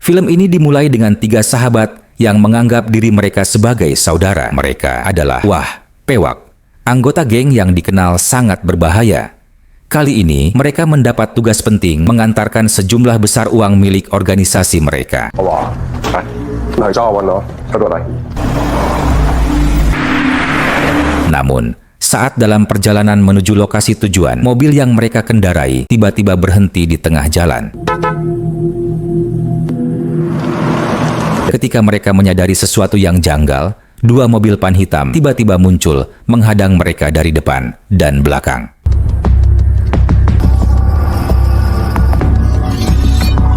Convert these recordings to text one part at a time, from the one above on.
Film ini dimulai dengan 3 sahabat yang menganggap diri mereka sebagai saudara. Mereka adalah Wah, Pewak, anggota geng yang dikenal sangat berbahaya. Kali ini, mereka mendapat tugas penting mengantarkan sejumlah besar uang milik organisasi mereka. Namun, saat dalam perjalanan menuju lokasi tujuan, mobil yang mereka kendarai tiba-tiba berhenti di tengah jalan. Ketika mereka menyadari sesuatu yang janggal, 2 mobil pan hitam tiba-tiba muncul menghadang mereka dari depan dan belakang.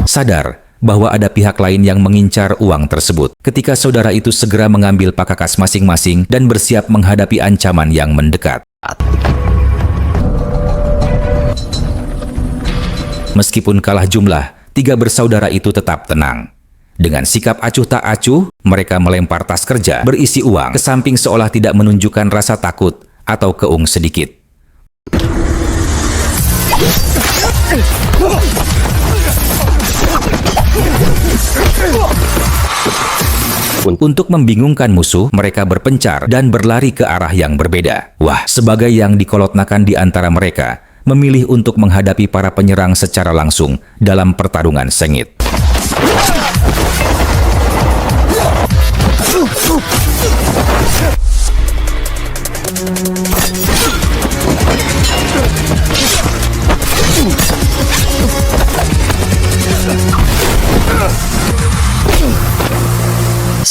Sadar bahwa ada pihak lain yang mengincar uang tersebut, ketika saudara itu segera mengambil pakakas masing-masing dan bersiap menghadapi ancaman yang mendekat. Meskipun kalah jumlah, 3 bersaudara itu tetap tenang. Dengan sikap acuh tak acuh, mereka melempar tas kerja berisi uang ke samping seolah tidak menunjukkan rasa takut atau keung sedikit. Untuk membingungkan musuh, mereka berpencar dan berlari ke arah yang berbeda. Wah, sebagai yang dikolotnakan di antara mereka, memilih untuk menghadapi para penyerang secara langsung dalam pertarungan sengit.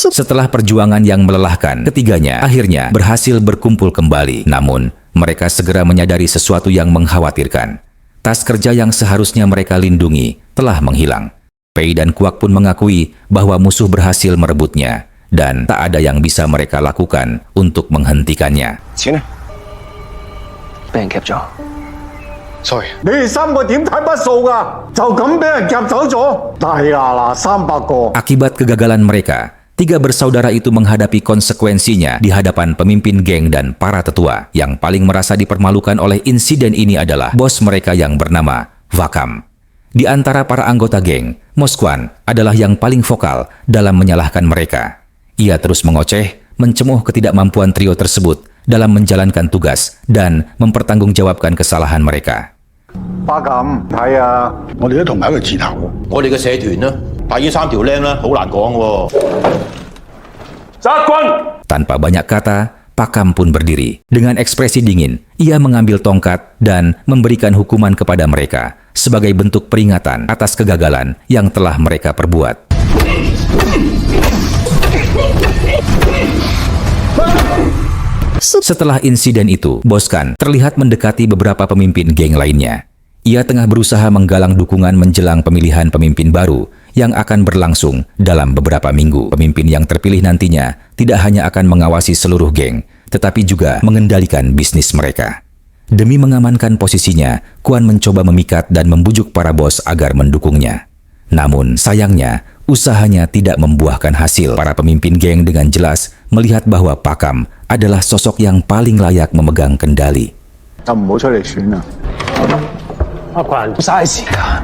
Setelah perjuangan yang melelahkan, ketiganya akhirnya berhasil berkumpul kembali. Namun, mereka segera menyadari sesuatu yang mengkhawatirkan. Tas kerja yang seharusnya mereka lindungi telah menghilang. Pei dan Kuak pun mengakui bahwa musuh berhasil merebutnya, dan tak ada yang bisa mereka lakukan untuk menghentikannya. Sorry. 你哋3個點睇筆數㗎？就咁俾人夾走咗？大牙啦300個。 Akibat kegagalan mereka, 3 bersaudara itu menghadapi konsekuensinya di hadapan pemimpin geng dan para tetua. Yang paling merasa dipermalukan oleh insiden ini adalah bos mereka yang bernama Vakam. Di antara para anggota geng, Mosquan adalah yang paling vokal dalam menyalahkan mereka. Ia terus mengoceh, mencemuh ketidakmampuan trio tersebut dalam menjalankan tugas dan mempertanggungjawabkan kesalahan mereka. 巴咁係啊，我哋都同埋一個字頭。我哋嘅社團啦，白衣3條僆啦，好難講喎。扎軍！ Tanpa banyak kata, Pakam pun berdiri. Dengan ekspresi dingin, ia mengambil tongkat dan memberikan hukuman kepada mereka sebagai bentuk peringatan atas kegagalan yang telah mereka perbuat. Setelah insiden itu, Boskan terlihat mendekati beberapa pemimpin geng lainnya. Ia tengah berusaha menggalang dukungan menjelang pemilihan pemimpin baru yang akan berlangsung dalam beberapa minggu. Pemimpin yang terpilih nantinya tidak hanya akan mengawasi seluruh geng, tetapi juga mengendalikan bisnis mereka. Demi mengamankan posisinya, Kuan mencoba memikat dan membujuk para bos agar mendukungnya. Namun, sayangnya, usahanya tidak membuahkan hasil. Para pemimpin geng dengan jelas melihat bahwa Pakam adalah sosok yang paling layak memegang kendali. 就唔好出嚟選啦。阿群嘥時間。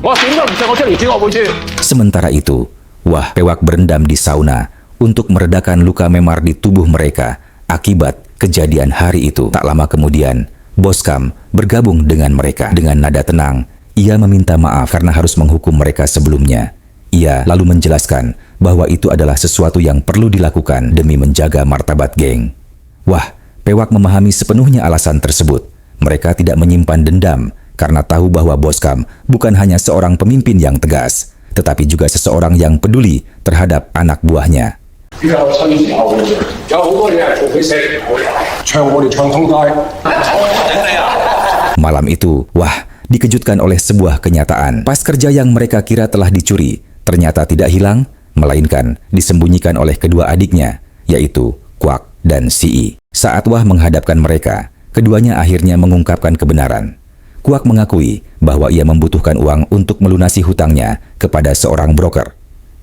我點都唔信我出嚟選，我會輸。 Sementara itu, Wah Pewak berendam di sauna untuk meredakan luka memar di tubuh mereka akibat kejadian hari itu. Tak lama kemudian, Boskam bergabung dengan mereka. Dengan nada tenang, ia meminta maaf karena harus menghukum mereka sebelumnya. Ia lalu menjelaskan bahwa itu adalah sesuatu yang perlu dilakukan demi menjaga martabat geng. Wah, Pewak memahami sepenuhnya alasan tersebut. Mereka tidak menyimpan dendam karena tahu bahwa Boskam bukan hanya seorang pemimpin yang tegas, tetapi juga seseorang yang peduli terhadap anak buahnya. Malam itu, Wah dikejutkan oleh sebuah kenyataan. Pas kerja yang mereka kira telah dicuri, ternyata tidak hilang, melainkan disembunyikan oleh kedua adiknya, yaitu Kuak dan Si. Saat Wah menghadapkan mereka, keduanya akhirnya mengungkapkan kebenaran. Kuak mengakui bahwa ia membutuhkan uang untuk melunasi hutangnya kepada seorang broker.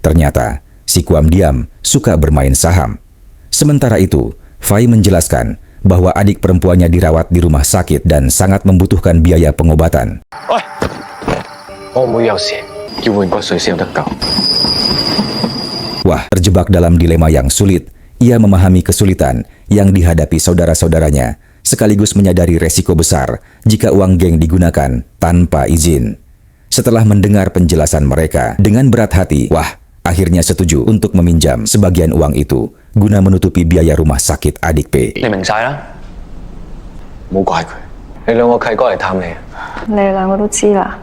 Ternyata, si Kuam diam suka bermain saham. Sementara itu, Fai menjelaskan bahwa adik perempuannya dirawat di rumah sakit dan sangat membutuhkan biaya pengobatan. 要換骨水先有得救。 Wah, terjebak dalam dilema yang sulit. Ia memahami kesulitan yang dihadapi saudara-saudaranya, sekaligus menyadari resiko besar jika uang geng digunakan tanpa izin. Setelah mendengar penjelasan mereka, dengan berat hati, Wah akhirnya setuju untuk meminjam sebagian uang itu guna menutupi biaya rumah sakit adik P. 你明晒啦，唔好怪佢。你兩個契哥嚟探你，你哋兩個都知啦。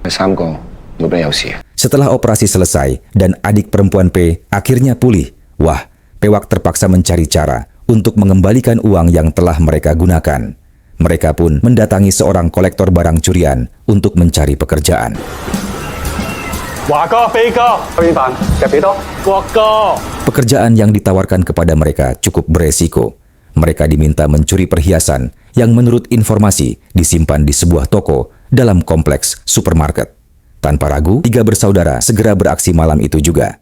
佢三個冇俾你有事。 Setelah operasi selesai dan adik perempuan P akhirnya pulih, Wah, Pewak terpaksa mencari cara untuk mengembalikan uang yang telah mereka gunakan. Mereka pun mendatangi seorang kolektor barang curian untuk mencari pekerjaan. 華哥、飛哥，邊飯入幾多？國哥。 Pekerjaan yang ditawarkan kepada mereka cukup beresiko. Mereka diminta mencuri perhiasan yang menurut informasi disimpan di sebuah toko dalam kompleks supermarket. Tanpa ragu, 3 bersaudara segera beraksi malam itu juga.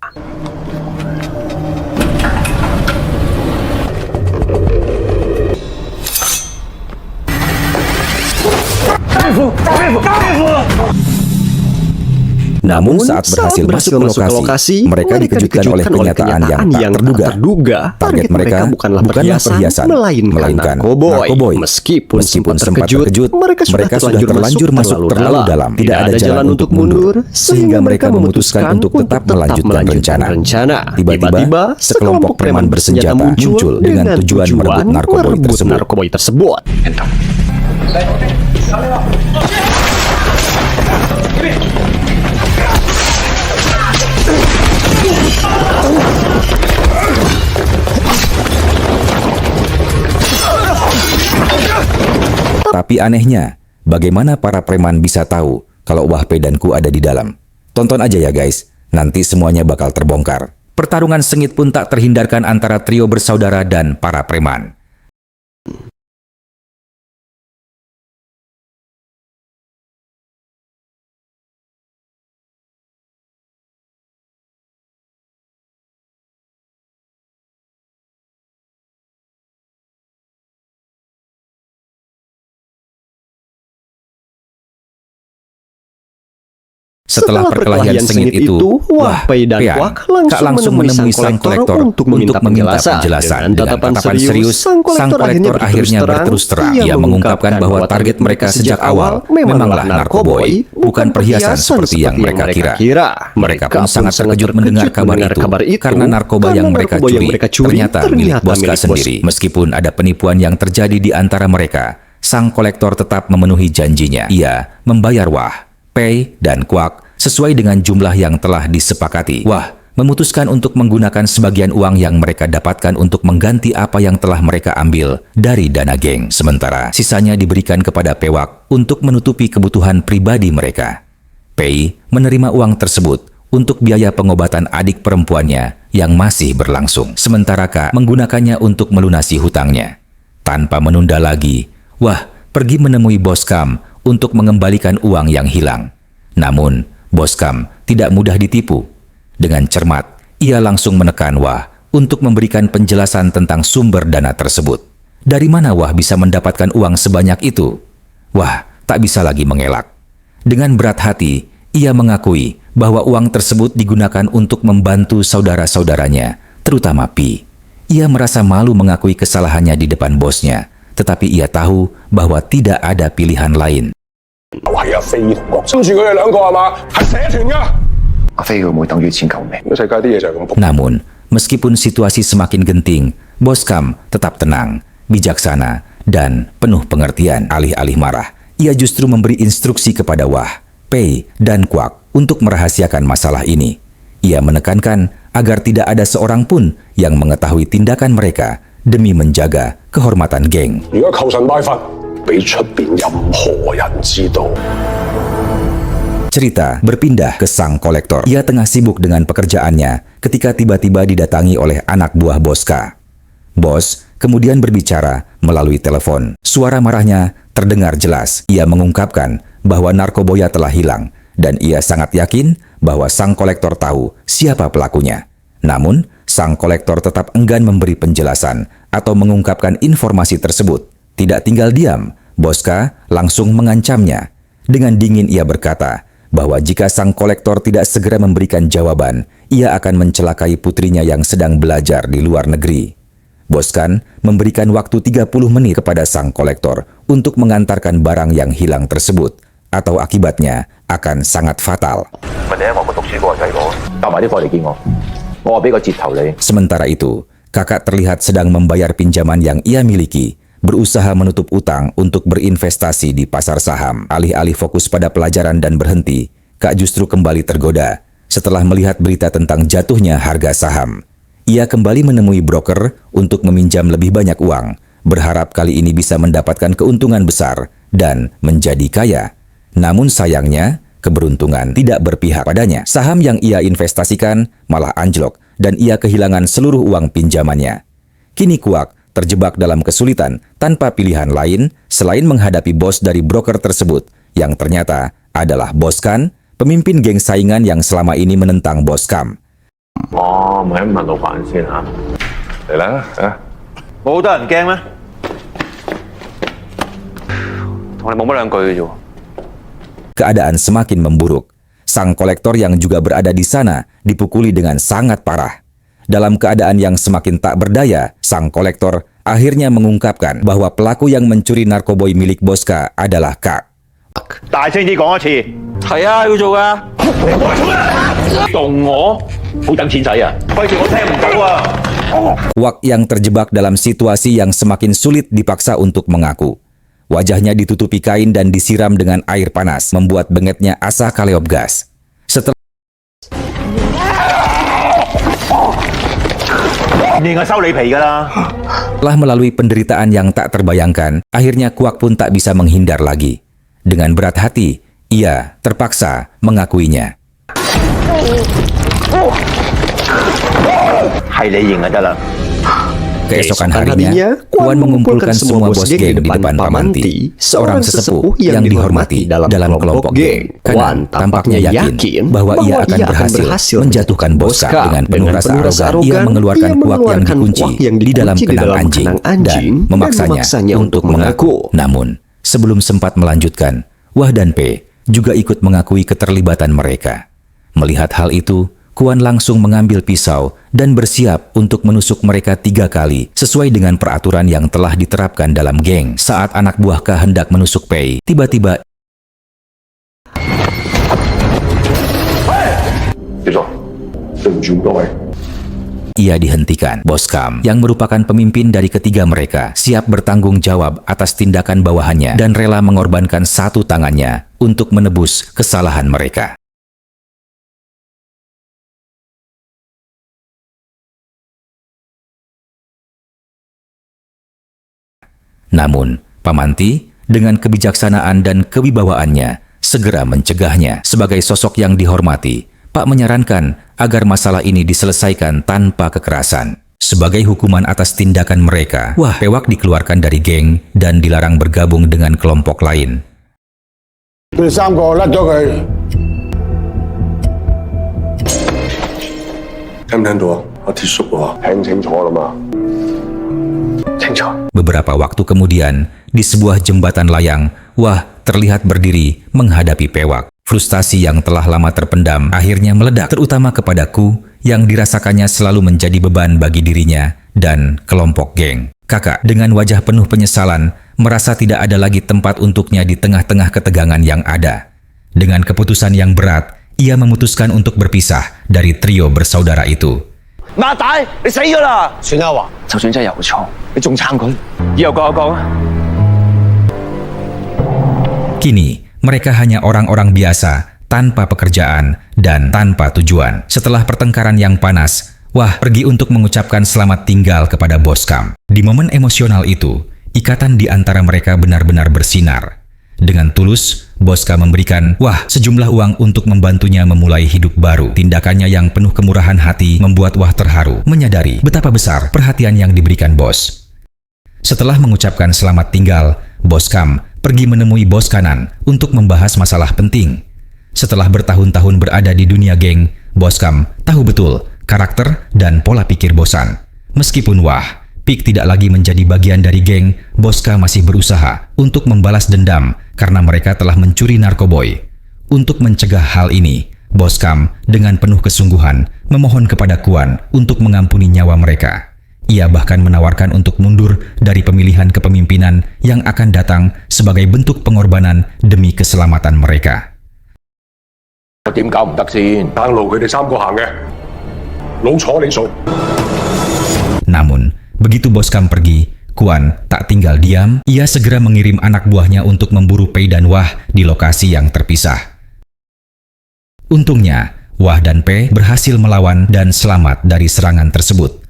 Namun saat berhasil masuk ke lokasi, mereka dikejutkan oleh kenyataan yang tak terduga. Target mereka bukanlah perhiasan, melainkan narkoboy. Meskipun sempat terkejut, mereka sudah terlanjur masuk terlalu dalam. Tidak ada jalan untuk mundur, sehingga mereka memutuskan untuk tetap melanjutkan rencana. Tiba-tiba, sekelompok preman bersenjata muncul dengan tujuan merebut narkoboy tersebut. Tapi anehnya, bagaimana para preman bisa tahu kalau Wah P dan Ku ada di dalam? Tonton aja ya guys, nanti semuanya bakal terbongkar. Pertarungan sengit pun tak terhindarkan antara trio bersaudara dan para preman. Setelah perkelahian sengit itu, Wah P dan Kwak langsung menemui sang kolektor untuk meminta penjelasan. Dengan tatapan serius, sang kolektor akhirnya berterus terang. Ia mengungkapkan bahwa target mereka sejak awal memanglah narkoboy, bukan perhiasan seperti yang mereka kira. Mereka pun sangat terkejut mendengar kabar itu, karena narkoba yang mereka curi ternyata milik Boska sendiri. Meskipun ada penipuan yang terjadi di antara mereka, sang kolektor tetap memenuhi janjinya. Ia membayar Wah, P, dan Kwak sesuai dengan jumlah yang telah disepakati. Wah memutuskan untuk menggunakan sebagian uang yang mereka dapatkan untuk mengganti apa yang telah mereka ambil dari dana geng. Sementara sisanya diberikan kepada Pewak untuk menutupi kebutuhan pribadi mereka. P menerima uang tersebut untuk biaya pengobatan adik perempuannya yang masih berlangsung. Sementara K menggunakannya untuk melunasi hutangnya. Tanpa menunda lagi, Wah pergi menemui Bos Kam untuk mengembalikan uang yang hilang. Namun, Bos Kam tidak mudah ditipu. Dengan cermat, ia langsung menekan Wah untuk memberikan penjelasan tentang sumber dana tersebut. Dari mana Wah bisa mendapatkan uang sebanyak itu? Wah tak bisa lagi mengelak. Dengan berat hati, ia mengakui bahwa uang tersebut digunakan untuk membantu saudara-saudaranya, terutama Pi. Ia merasa malu mengakui kesalahannya di depan bosnya, tetapi ia tahu bahwa tidak ada pilihan lain. 係阿飛同郭，跟住佢哋兩個係嘛？係社團㗎。阿飛佢唔會等於錢救命。世界啲嘢就係咁。 Namun, meskipun situasi semakin genting, Bos Kam tetap tenang, bijaksana, dan penuh pengertian. Alih-alih marah, ia justru memberi instruksi kepada Wah, P, dan Kwak untuk merahasiakan masalah ini. Ia menekankan agar tidak ada seorang pun yang mengetahui tindakan mereka demi menjaga kehormatan geng. 如果求神拜佛，俾出邊任何人知道。 Cerita berpindah ke sang kolektor. Ia tengah sibuk dengan pekerjaannya ketika tiba-tiba didatangi oleh anak buah Boska. Bos kemudian berbicara melalui telepon. Suara marahnya terdengar jelas. Ia mengungkapkan bahwa narkoboya telah hilang dan ia sangat yakin bahwa sang kolektor tahu siapa pelakunya. Namun, sang kolektor tetap enggan memberi penjelasan atau mengungkapkan informasi tersebut. Tidak tinggal diam, Boska langsung mengancamnya. Dengan dingin ia berkata bahwa jika sang kolektor tidak segera memberikan jawaban, ia akan mencelakai putrinya yang sedang belajar di luar negeri. Boskan memberikan waktu 30 menit kepada sang kolektor untuk mengantarkan barang yang hilang tersebut, atau akibatnya akan sangat fatal. Sementara itu, kakak terlihat sedang membayar pinjaman yang ia miliki, berusaha menutup utang untuk berinvestasi di pasar saham. Alih-alih fokus pada pelajaran dan berhenti, Kak justru kembali tergoda setelah melihat berita tentang jatuhnya harga saham. Ia kembali menemui broker untuk meminjam lebih banyak uang, berharap kali ini bisa mendapatkan keuntungan besar dan menjadi kaya. Namun sayangnya, keberuntungan tidak berpihak padanya. Saham yang ia investasikan malah anjlok dan ia kehilangan seluruh uang pinjamannya. Kini Kuak terjebak dalam kesulitan tanpa pilihan lain selain menghadapi bos dari broker tersebut yang ternyata adalah Boskan, pemimpin geng saingan yang selama ini menentang Boskam. Keadaan semakin memburuk. Sang kolektor yang juga berada di sana dipukuli dengan sangat parah. Dalam keadaan yang semakin tak berdaya, sang kolektor akhirnya mengungkapkan bahwa pelaku yang mencuri narkoboy milik Boska adalah Kak. Wak yang terjebak dalam situasi yang semakin sulit dipaksa untuk mengaku. Wajahnya ditutupi kain dan disiram dengan air panas, membuat bengetnya asa kaleop gas. Setelah melalui penderitaan yang tak terbayangkan, akhirnya Kuak pun tak bisa menghindar lagi. Dengan berat hati, ia terpaksa mengakuinya. Keesokan harinya, Kuan mengumpulkan semua bos geng di depan Pamanti, seorang sesepuh yang dihormati dalam kelompok geng. Kuan tampaknya yakin bahwa ia akan berhasil menjatuhkan Boska. Dengan penuh rasa arogan, ia mengeluarkan kuak yang dikunci di dalam kenang anjing dan memaksanya untuk mengaku. Namun, sebelum sempat melanjutkan, Wah dan P juga ikut mengakui keterlibatan mereka. Melihat hal itu, Kuan langsung mengambil pisau dan bersiap untuk menusuk mereka 3 kali sesuai dengan peraturan yang telah diterapkan dalam geng. Saat anak buah K hendak menusuk Pei, tiba-tiba ia dihentikan. Boskam, yang merupakan pemimpin dari ketiga mereka, siap bertanggung jawab atas tindakan bawahannya dan rela mengorbankan satu tangannya untuk menebus kesalahan mereka. Namun, Pamanti dengan kebijaksanaan dan kewibawaannya segera mencegahnya. Sebagai sosok yang dihormati, Pak menyarankan agar masalah ini diselesaikan tanpa kekerasan. Sebagai hukuman atas tindakan mereka, Wah Pewak dikeluarkan dari geng dan dilarang bergabung dengan kelompok lain. Beberapa waktu kemudian, di sebuah jembatan layang, Wah terlihat berdiri menghadapi Pewak. Frustasi yang telah lama terpendam akhirnya meledak, terutama kepadaku yang dirasakannya selalu menjadi beban bagi dirinya dan kelompok geng. Kakak dengan wajah penuh penyesalan merasa tidak ada lagi tempat untuknya di tengah-tengah ketegangan yang ada. Dengan keputusan yang berat, ia memutuskan untuk berpisah dari trio bersaudara itu. Kini, mereka hanya orang-orang biasa, tanpa pekerjaan dan tanpa tujuan. Setelah pertengkaran yang panas, Wah pergi untuk mengucapkan selamat tinggal kepada Boskam. Di momen emosional itu, ikatan di antara mereka benar-benar bersinar. Dengan tulus, Boskam memberikan Wah sejumlah uang untuk membantunya memulai hidup baru. Tindakannya yang penuh kemurahan hati membuat Wah terharu, menyadari betapa besar perhatian yang diberikan bos. Setelah mengucapkan selamat tinggal, Boskam pergi menemui bos kanan untuk membahas masalah penting. Setelah bertahun-tahun berada di dunia geng, Boskam tahu betul karakter dan pola pikir Bosan. Meskipun Wah Pik tidak lagi menjadi bagian dari geng, Boska masih berusaha untuk membalas dendam karena mereka telah mencuri narkoboy. Untuk mencegah hal ini, Boskam dengan penuh kesungguhan memohon kepada Kuan untuk mengampuni nyawa mereka. Ia bahkan menawarkan untuk mundur dari pemilihan kepemimpinan yang akan datang sebagai bentuk pengorbanan demi keselamatan mereka. 點搞唔得先？ 行路佢哋3個行嘅，老坐你數。 Namun, begitu Boskam pergi, Kuan tak tinggal diam. Ia segera mengirim anak buahnya untuk memburu Pei dan Wah di lokasi yang terpisah. Untungnya, Wah dan Pei berhasil melawan dan selamat dari serangan tersebut.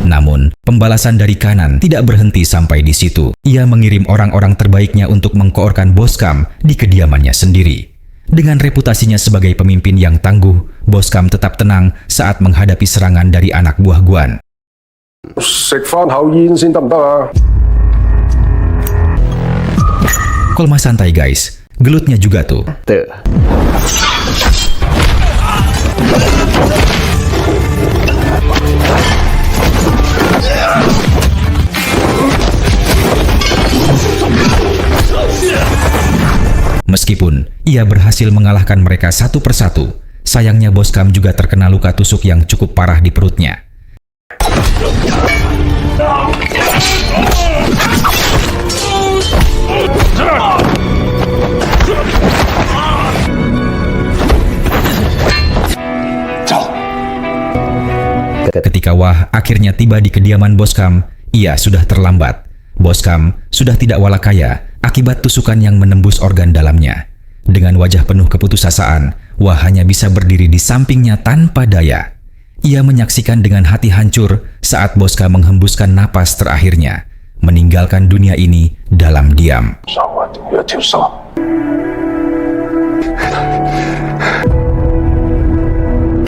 Namun, pembalasan dari kanan tidak berhenti sampai di situ. Ia mengirim orang-orang terbaiknya untuk mengkoorkan Boskam di kediamannya sendiri. Dengan reputasinya sebagai pemimpin yang tangguh, Boskam tetap tenang saat menghadapi serangan dari anak buah Guan. 食返口煙先得唔得啊？ Kolma santai guys, gelutnya juga tuh. Meskipun ia berhasil mengalahkan mereka satu persatu, sayangnya Boskam juga terkena luka tusuk yang cukup parah di perutnya. Ketika Wah akhirnya tiba di kediaman Boskam, ia sudah terlambat. Boskam sudah tidak walakaya akibat tusukan yang menembus organ dalamnya. Dengan wajah penuh keputusasaan, Wah hanya bisa berdiri di sampingnya tanpa daya. Ia menyaksikan dengan hati hancur saat Boskam menghembuskan napas terakhirnya, meninggalkan dunia ini dalam diam.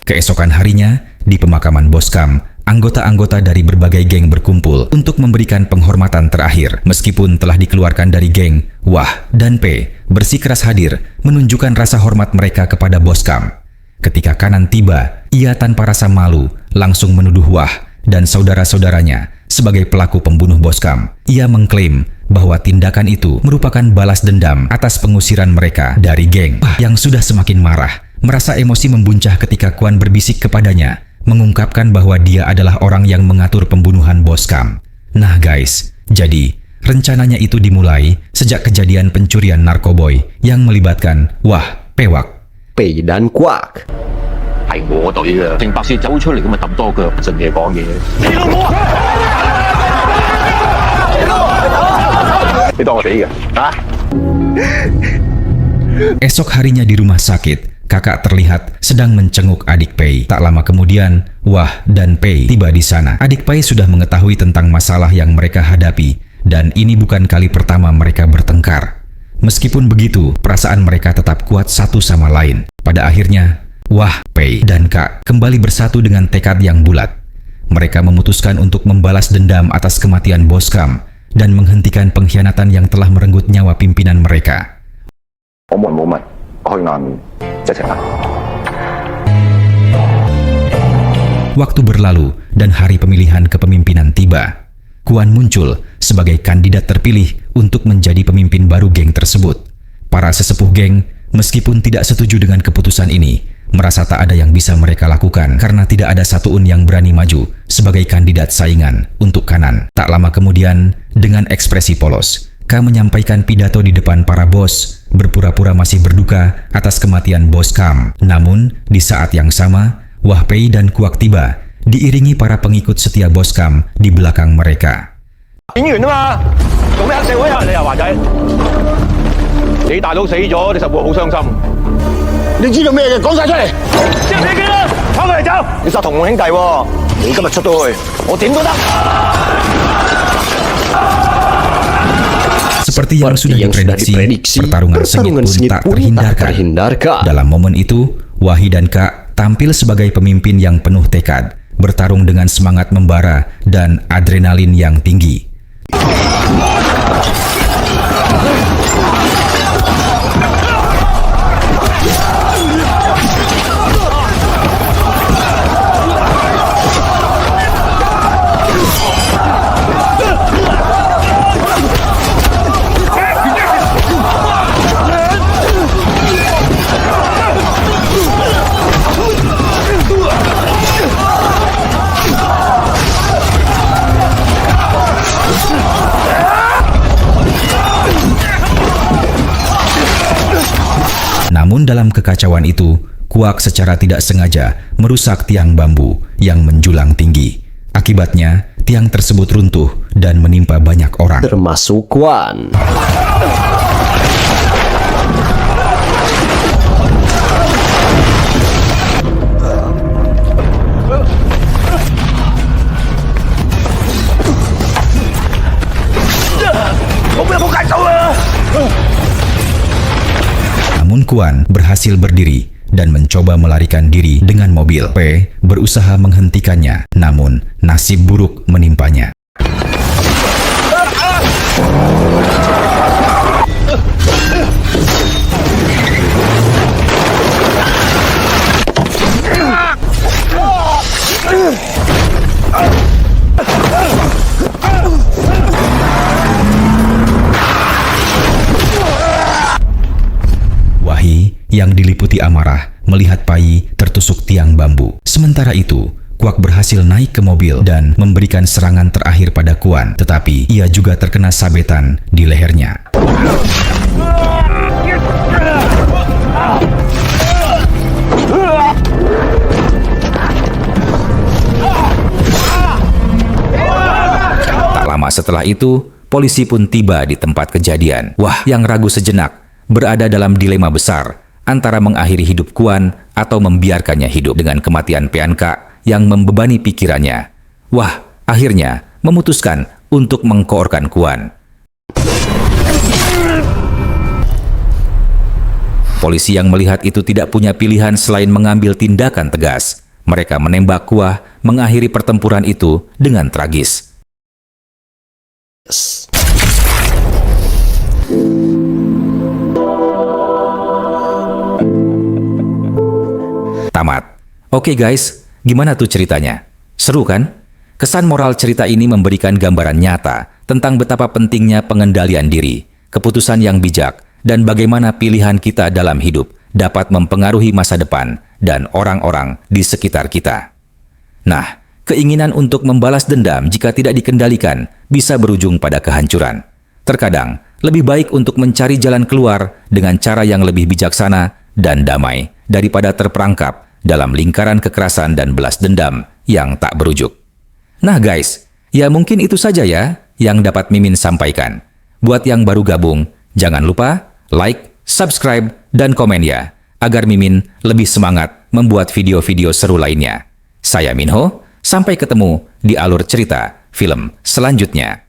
Keesokan harinya, di pemakaman Boskam, anggota-anggota dari berbagai geng berkumpul untuk memberikan penghormatan terakhir. Meskipun telah dikeluarkan dari geng, Wah dan Pei bersikeras hadir menunjukkan rasa hormat mereka kepada Boskam. Ketika Kanan tiba, ia tanpa rasa malu langsung menuduh Wah dan saudara-saudaranya sebagai pelaku pembunuh Boskam. Ia mengklaim bahwa tindakan itu merupakan balas dendam atas pengusiran mereka dari geng. Wah yang sudah semakin marah, merasa emosi membuncah ketika Kuan berbisik kepadanya, mengungkapkan bahwa dia adalah orang yang mengatur pembunuhan Boskam. Nah guys, jadi rencananya itu dimulai sejak kejadian pencurian narkoboy yang melibatkan Wah, Pewak, Pei dan Kuak. 係我隊嘅，正白事走出嚟咁咪揼多腳，盡嘢講嘢。你老母啊！你當我死嘅啊？ Esok harinya di rumah sakit, kakak terlihat sedang mencenguk adik Pei. Tak lama kemudian, Wah dan Pei tiba di sana. Adik Pei sudah mengetahui tentang masalah yang mereka hadapi, dan ini bukan kali pertama mereka bertengkar. Meskipun begitu, perasaan mereka tetap kuat satu sama lain. Pada akhirnya, Wah, Pei, dan Kak kembali bersatu dengan tekad yang bulat. Mereka memutuskan untuk membalas dendam atas kematian Boskam dan menghentikan pengkhianatan yang telah merenggut nyawa pimpinan mereka. 我們冇問，我去外面一齊行。 Waktu berlalu dan hari pemilihan kepemimpinan tiba. Kuan muncul sebagai kandidat terpilih untuk menjadi pemimpin baru geng tersebut. Para sesepuh geng, meskipun tidak setuju dengan keputusan ini, merasa tak ada yang bisa mereka lakukan karena tidak ada satuun yang berani maju sebagai kandidat saingan untuk Kanan. Tak lama kemudian, dengan ekspresi polos, K menyampaikan pidato di depan para bos, berpura-pura masih berduka atas kematian Boskam. Namun, di saat yang sama, Wah Pei dan Kuak tiba, diiringi para pengikut setia Boskam di belakang mereka. 演員啊嘛，做咩黑社會啊？你又華仔，你大佬死咗，你實會好傷心。你知道咩嘅？講晒出嚟。知唔知幾啦？跑佢嚟走！你殺同門兄弟喎，你今日出到去，我點都得。 Seperti yang sudah diprediksi, pertarungan sengit pun tak terhindarkan. Dalam momen itu, Wahi dan Kak tampil sebagai pemimpin yang penuh tekad, bertarung dengan semangat membara dan adrenalin yang tinggi. Namun dalam kekacauan itu, Kuak secara tidak sengaja merusak tiang bambu yang menjulang tinggi. Akibatnya, tiang tersebut runtuh dan menimpa banyak orang. Termasuk Kuan. Namun Kuan berhasil berdiri dan mencoba melarikan diri dengan mobil. P berusaha menghentikannya, namun nasib buruk menimpanya. Yang diliputi amarah melihat Pai tertusuk tiang bambu. Sementara itu, Kuak berhasil naik ke mobil dan memberikan serangan terakhir pada Kuan, tetapi ia juga terkena sabetan di lehernya. Tak lama setelah itu, polisi pun tiba di tempat kejadian. Wah, yang ragu sejenak berada dalam dilema besar antara mengakhiri hidup Kuan atau membiarkannya hidup. Dengan kematian Piankak yang membebani pikirannya, Wah akhirnya memutuskan untuk mengkoorkan Kuan. Polisi yang melihat itu tidak punya pilihan selain mengambil tindakan tegas. Mereka menembak Kuah, mengakhiri pertempuran itu dengan tragis. Tamat. Oke guys, gimana tuh ceritanya? Seru kan? Kesan moral cerita ini memberikan gambaran nyata tentang betapa pentingnya pengendalian diri, keputusan yang bijak, dan bagaimana pilihan kita dalam hidup dapat mempengaruhi masa depan dan orang-orang di sekitar kita. Nah, keinginan untuk membalas dendam jika tidak dikendalikan bisa berujung pada kehancuran. Terkadang, lebih baik untuk mencari jalan keluar dengan cara yang lebih bijaksana dan damai daripada terperangkap dalam lingkaran kekerasan dan balas dendam yang tak berujung. Nah guys, ya mungkin itu saja ya yang dapat Mimin sampaikan. Buat yang baru gabung, jangan lupa like, subscribe, dan komen ya, agar Mimin lebih semangat membuat video-video seru lainnya. Saya Minho, sampai ketemu di alur cerita film selanjutnya.